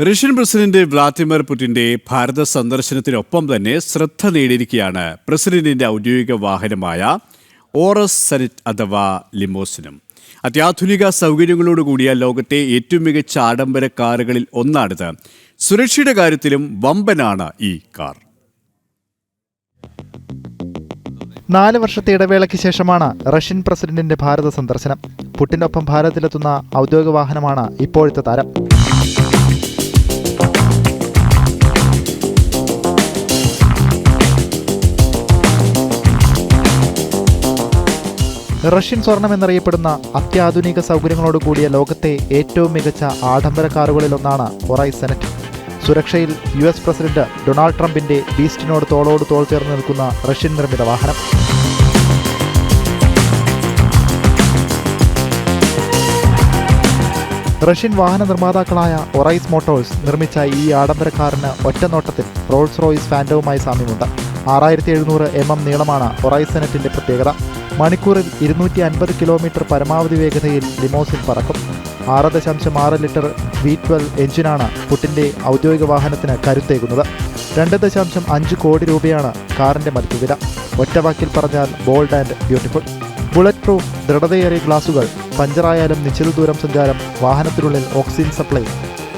Russian president Vladimir പുടിന്റെ ഭാരത സന്ദർശനത്തിനൊപ്പം തന്നെ ശ്രദ്ധ നേടിയിരിക്കുകയാണ് പ്രസിഡന്റിന്റെ ഔദ്യോഗിക വാഹനമായ ഓറസ് സെനറ്റ് അഥവാ ലിമോസിനും. അത്യാധുനിക സൗകര്യങ്ങളോടുകൂടിയ ലോകത്തെ ഏറ്റവും മികച്ച ആഡംബര കാറുകളിൽ ഒന്നാണിത്. സുരക്ഷയുടെ കാര്യത്തിലും വമ്പനാണ് ഈ കാർ. 4 വർഷത്തെ ഇടവേളയ്ക്ക് ശേഷമാണ് റഷ്യൻ പ്രസിഡന്റിന്റെ ഭാരത സന്ദർശനം. പുടിനൊപ്പം ഭാരതത്തിലെത്തുന്ന ഔദ്യോഗിക വാഹനമാണ് ഇപ്പോഴത്തെ താരം. റഷ്യൻ സ്വർണം എന്നറിയപ്പെടുന്ന അത്യാധുനിക സൗകര്യങ്ങളോട് കൂടിയ ലോകത്തെ ഏറ്റവും മികച്ച ആഡംബര കാറുകളിലൊന്നാണ് ഓറസ് സെനറ്റ്. സുരക്ഷയിൽ US പ്രസിഡന്റ് ഡൊണാൾഡ് ട്രംപിന്റെ ബീസ്റ്റിനോട് തോളോട് തോൾ ചേർന്ന് നിൽക്കുന്ന റഷ്യൻ നിർമ്മിത വാഹനം. റഷ്യൻ വാഹന നിർമ്മാതാക്കളായ ഓറസ് മോട്ടോഴ്സ് നിർമ്മിച്ച ഈ ആഡംബര കാറിന് ഒറ്റനോട്ടത്തിൽ റോൾസ് റോയ്സ് ഫാൻറ്റവുമായി സാമ്യമുണ്ട്. 6700 mm നീളമാണ് ഓറസ് സെനറ്റിന്റെ പ്രത്യേകത. മണിക്കൂറിൽ 250 കിലോമീറ്റർ പരമാവധി വേഗതയിൽ ലിമോസിൻ പറക്കും. 6.6 ലിറ്റർ V12 എഞ്ചിനാണ് പുടിന്റെ ഔദ്യോഗിക വാഹനത്തിന് കരുത്തേകുന്നത്. 2.5 കോടി രൂപയാണ് കാറിന്റെ മതിപ്പുവില. ഒറ്റവാക്കിൽ പറഞ്ഞാൽ bold and beautiful. Bullet proof ദൃഢതയേറിയ ഗ്ലാസുകൾ, പഞ്ചറായാലും നിശ്ചിത ദൂരം സഞ്ചാരം, വാഹനത്തിനുള്ളിൽ ഓക്സിജൻ സപ്ലൈ,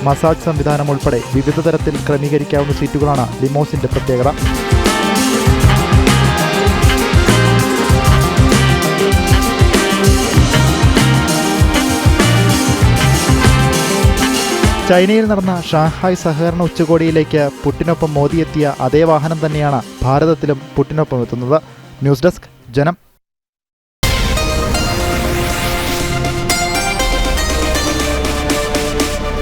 മസാജ് സംവിധാനം ഉൾപ്പെടെ വിവിധ തരത്തിൽ ക്രമീകരിക്കാവുന്ന സീറ്റുകളാണ് ലിമോസിന്റെ പ്രത്യേകത. ചൈനയിൽ നടന്ന ഷാങ്ഹായ് സഹകരണ ഉച്ചകോടിയിലേക്ക് പുടിനൊപ്പം മോദി എത്തിയ അതേ വാഹനം തന്നെയാണ് ഭാരതത്തിലും പുടിനൊപ്പം എത്തുന്നത്. ന്യൂസ് ഡെസ്ക്, ജനം.